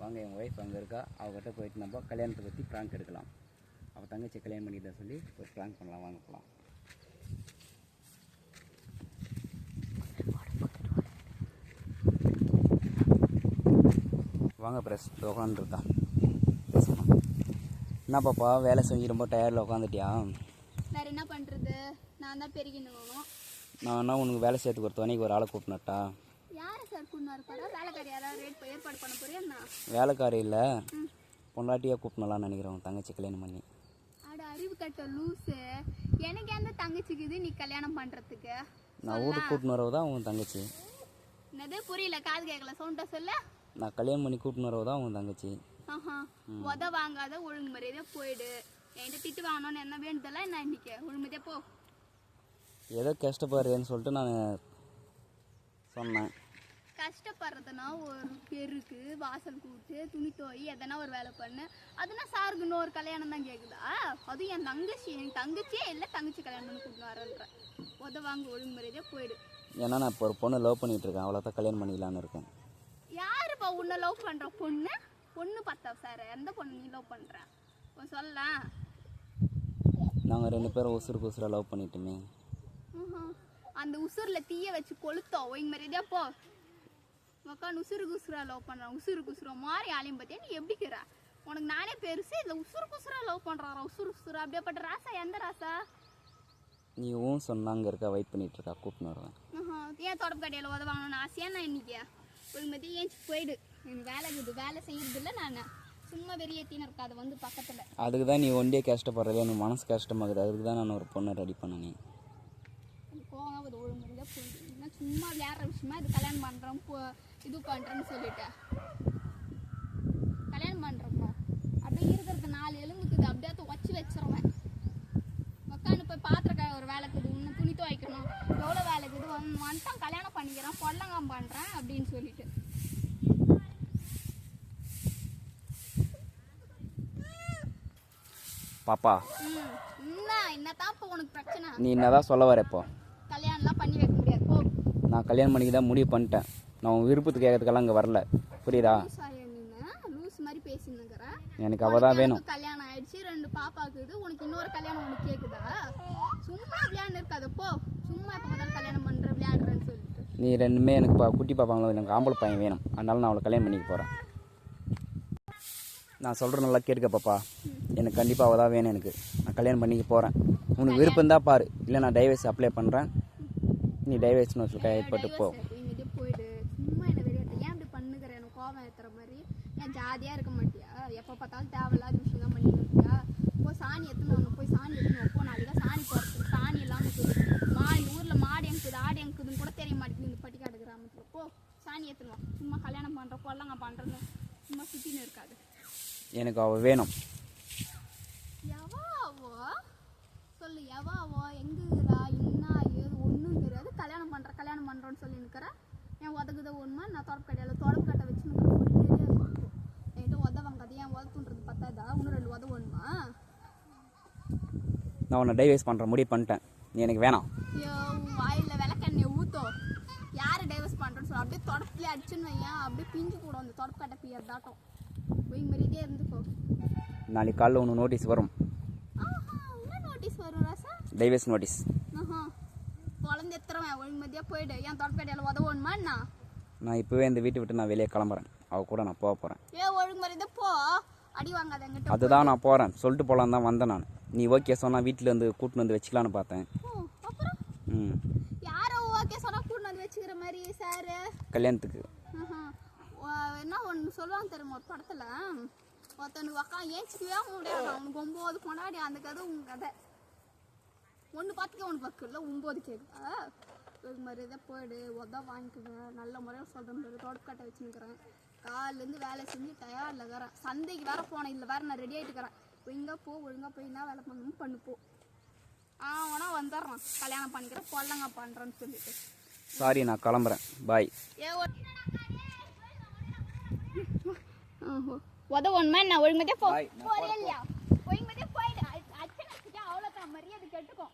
வாங்க என் ஒய்ஃப் அங்கே இருக்கா, அவகிட்ட போயிட்டு நம்ம கல்யாணத்தை பற்றி ப்ராங்க் எடுக்கலாம். அவள் தங்கச்சி கல்யாணம் பண்ணிக்கிட்ட சொல்லி ஒரு ப்ராங்க் பண்ணலாம். வாங்க போகலாம். வாங்க பிரஸ் உட்காந்துருக்கா. என்ன பாப்பா வேலை செஞ்சு ரொம்ப டயர்டில் உட்காந்துட்டியா? வேறு என்ன பண்ணுறது, நான் தான் பெருகின்னு. நான் என்ன உனக்கு வேலை செய்யறதுக்கு ஒரு துணைக்கு ஒரு ஆளை கூப்பிடட்டா? யாரை சார் கூப்பிட்டு இருப்பாரா? வேலைக்காரி யாராவது ஏற்பாடு பண்ண போறியா என்ன? வேலைக்காரி இல்லை, பொண்டாட்டியாக கூப்பிடலாம்னு நினைக்கிறேன் உன் தங்கச்சி கல்யாணம் பண்ணி. அட அறிவு கட்ட லூஸு, எனக்கு எந்த தங்கச்சிக்குது நீ கல்யாணம் பண்ணுறதுக்கு? நான் ஊருக்கு கூப்பிட்டு வரவு தான் உன் தங்கச்சி. என்னது புரியல, காது கேட்கல, சவுண்டா சொல்ல. நான் கல்யாணம் பண்ணி கூப்பிட்டு வரவு தான் உன் தங்கச்சி. உத வாங்காத ஒழுங்கு முறையதே போயிடு. என்கிட்ட திட்டு வாங்கணும்னு என்ன வேண்டுதல என்ன இன்னைக்கு ஒழுங்குதே போ. ஏதோ கஷ்டப்படுறேன்னு சொல்லிட்டு நான் சொன்னேன். கஷ்டப்படுறதுனா ஒரு பெருக்கு வாசல் கூட்டு துணி தோய் எதனா ஒரு வேலை பண்ணு, அதுனா சாருக்கு இன்னொரு கல்யாணம் தான் கேட்குதா? அதுவும் என் தங்கச்சியே இல்லை, தங்கச்சி கல்யாணம் பண்ணி கூப்பிட்டு வரேன்ற. உத வாங்க ஒழுங்கு முறையதே போயிடு. ஏன்னா நான் இப்போ ஒரு பொண்ணு லவ் பண்ணிட்டு இருக்கேன், அவ்வளோ தான் கல்யாணம் பண்ணிக்கலான்னு இருக்கேன். யாருப்பா உன்னை லவ் பண்ணுற பொண்ணு? பொண்ணு பார்த்தா சார், எந்த பொண்ணு நீ லவ் பண்ணுற சொல்லலாம். நாங்கள் 2 பேரும் உசுருக்கு உசுராக லவ் பண்ணிட்டோமே. அந்த உசுரில் தீய வச்சு கொளுத்தோம் ஒழுங்கு மாதிரியா போ. உக்காந்து உசுருக்கு உசுரா லவ் பண்ணுறான், உசுருக்கு உசுரா மாறி ஆலையும் பார்த்தியா நீ எப்படிக்கிற? உனக்கு நானே பெருசு, இதில் உசுருக்கு உசுரா லவ் பண்ணுறாரா? உசுரா அப்படியேப்பட்ட ராசா? எந்த ராசா? நீ சொன்னா அங்கே இருக்கா, வெயிட் பண்ணிட்டு இருக்கா, கூப்பிட்டு வருவேன். ஏன் தொடப்பு கடையில் உதவாங்கன்னு ஆசையா? நான் இன்னைக்கு ஒழுங்கு மாதிரி ஏஞ்சி போயிடு. எனக்கு வேலை இருக்குது, வேலை செய்யறது இல்லை. நான் சும்மா வெறியத்தின்னு இருக்காது வந்து பக்கத்தில். அதுக்கு தான் நீ ஒண்டியே கஷ்டப்படுறது, எனக்கு மனசு கஷ்டமாகுது. அதுக்கு தான் நான் ஒரு பொண்ணை ரெடி பண்ணேன். போங்க ஒரு ஒழுங்கு முறையாக போயிடு. ஏன்னா சும்மா விளையாடுற விஷயமா இது கல்யாணம் பண்ணுறோம் இது பண்ணுறேன்னு சொல்லிட்டேன். கல்யாணம் பண்ணுறப்போ அப்படியே இருக்கிறது 4 எலும்புக்குது, அப்படியே வச்சு வச்சிருவேன். உக்காந்து போய் பாத்திரக்காய் ஒரு வேலைக்குது, இன்னும் துணி துவைக்கணும், எவ்வளோ வேலைக்குது வந்துட்டான் கல்யாணம் பண்ணிக்கிறேன் பொல்லங்கம் பண்ணுறேன் அப்படின்னு சொல்லிட்டு. பாப்பா என்னதான் இப்போ உனக்கு பிரச்சனை? நீ என்னதான் சொல்ல வர? இப்போ கல்யாணம்லாம் பண்ணி வைக்க முடியாது போ. நான் கல்யாணம் பண்ணிக்க தான் முடிவு பண்ணிட்டேன். நான் உன் விருப்பத்துக்கு கேட்கறதுக்கெல்லாம் இங்கே வரல, புரியுதா? லூஸ் மாதிரி பேசினுக்கிறேன். எனக்கு அவள் தான் வேணும். கல்யாணம் ஆயிடுச்சு, 2 பாப்பாக்குது, உனக்கு இன்னொரு கல்யாணம் உனக்கு கேட்குதா? சும்மா விளையாண்டு இருக்காது போ. சும்மா இப்போ முதல்ல கல்யாணம் பண்ணுற விளையாடுறேன்னு சொல்லிட்டு. நீ 2மே எனக்கு குட்டி பாப்பாங்களோ, எனக்கு ஆம்பளை பையன் வேணும். அதனால நான் அவளை கல்யாணம் பண்ணிக்க போகிறேன். நான் சொல்கிற நல்லா கேட்க பாப்பா, எனக்கு கண்டிப்பாக அவள் தான் வேணும். எனக்கு நான் கல்யாணம் பண்ணிக்க போகிறேன். உனக்கு விருப்பம் தான் பாரு, இல்லை நான் டைவர்ஸ் அப்ளை பண்ணுறேன். நீ டைவர்ஸ்னு சொல்லி கைப்பட்டு போ. போயிடு. சும்மா என்ன வெளியாட்டு ஏன் அப்படி பண்ணுகிற? எனக்கு கோபம் ஏற்றுற மாதிரி ஏன் ஜாதியாக இருக்க மாட்டியா? எப்போ பார்த்தாலும் தேவையில்லாத விஷயம் தான் பண்ணிட்டு இருக்கியா? போய் சாணி எடுத்துன்னு வரணும், போய் சாணி எடுத்துன்னு வைப்போம். நாளைக்கு சாணி போகிறதுக்கு சாணி இல்லாமல் இருக்குது. ஊரில் மாடு எங்குது ஆடு எங்குதுன்னு கூட தெரிய மாட்டேங்குது இந்த பட்டிக்காடு கிராமத்தில். போ சாணி எடுத்துன்னு வா. சும்மா கல்யாணம் பண்ணுறப்போ எல்லாம் நான் பண்ணுறேன்னு சும்மா சுற்றின்னு இருக்காது. எனக்கு அவள் வேணும். எவாவோ சொல்லு, எவாவோ எங்குறா என்ன ஏது ஒன்றும் தெரியாது. கல்யாணம் பண்ணுறோன்னு சொல்லி நிற்கிற. என் உதகுத ஒன்றுமா நான் தொடப்பு கடையில் தொடப்பு கட்டை வச்சு என்கிட்ட உதவாங்காது. ஏன் உதத்துன்றது பத்தாதா? இன்னும் 2 உதவு ஒன்றுமா? நான் உன்னை டைவர்ஸ் பண்ணுற முடிவு பண்ணிட்டேன். நீ எனக்கு வேணாம். வாயில் விளக்கெண்ணெய் ஊற்றோ. யார் டைவர்ஸ் பண்ணுறோன்னு சொல்லி அப்படியே தொடப்புலேயே அடிச்சுன்னு வையன், அப்படியே பிஞ்சு போடும் அந்த தொடப்பு கட்டை பியறதாட்டம். போய் மாதிரியே இருந்துக்கோ. நாளைக்கு காலைல ஒன்று நோட்டீஸ் வரும். என்ன நோட்டீஸ் வரும் ராசா? Divorce notice. குழந்தை எத்துறவன் ஒழுங்கு மதியாக போயிடு. ஏன் தொடப்பேட்டையில் உதவணுமா என்ன? நான் இப்போவே இந்த வீட்டை விட்டு நான் வெளியே கிளம்புறேன். அவள் கூட நான் போக போகிறேன். ஒழுங்கு மாதிரி தான் போ, அடி வாங்காத என்கிட்ட. அதுதான் நான் போகிறேன், சொல்லிட்டு போகலான்னு தான் வந்தேன் நான். நீ ஓகே சொன்னால் வீட்டில் வந்து கூட்டின்னு வந்து வச்சுக்கலான்னு பார்த்தேன். அப்புறம் யாரோ ஓகே சொன்னால் கூட்டின்னு வந்து வச்சுக்கிற மாதிரி சார் கல்யாணத்துக்கு. என்ன ஒன்று சொல்லுவாங்க தெரியுமா ஒரு படத்தில்? ஒருத்தனுக்கு ஏஞ்சிக்கவே முடியாது, அவனுக்கு 9 கொண்டாடி அந்த கதை உங்க கதை. ஒன்று பார்த்துக்க ஒன்று பக்கம் இல்லை 9 கேட்குதா? ஒரு மாதிரி தான் போயிடு, வாங்கிக்குவேன். நல்ல முறையாக சொல்கிற மாதிரி தொடப்பு கட்டை வச்சுன்னுக்கிறேன். காலிலேருந்து வேலை செஞ்சு டயர்டில் இருக்கிறேன். சந்தைக்கு வேறு போனேன், இல்லை வேறு நான் ரெடி ஆகிட்டுக்கிறேன். ஒழுங்காக போ, ஒழுங்காக போய் என்ன வேலை பண்ணணும் பண்ணுப்போ. அவனா வந்துடுறான் கல்யாணம் பண்ணிக்கிறேன் பொல்லங்க பண்ணுறேன்னு சொல்லிட்டு. சாரி, நான் கிளம்புறேன். பாய். உதவணுமா நான் ஒழுங்கு போ. இல்லையா ஒழுங்கு போயிடு. அவ்வளோதான் மரியாதை கெட்டுக்கும்.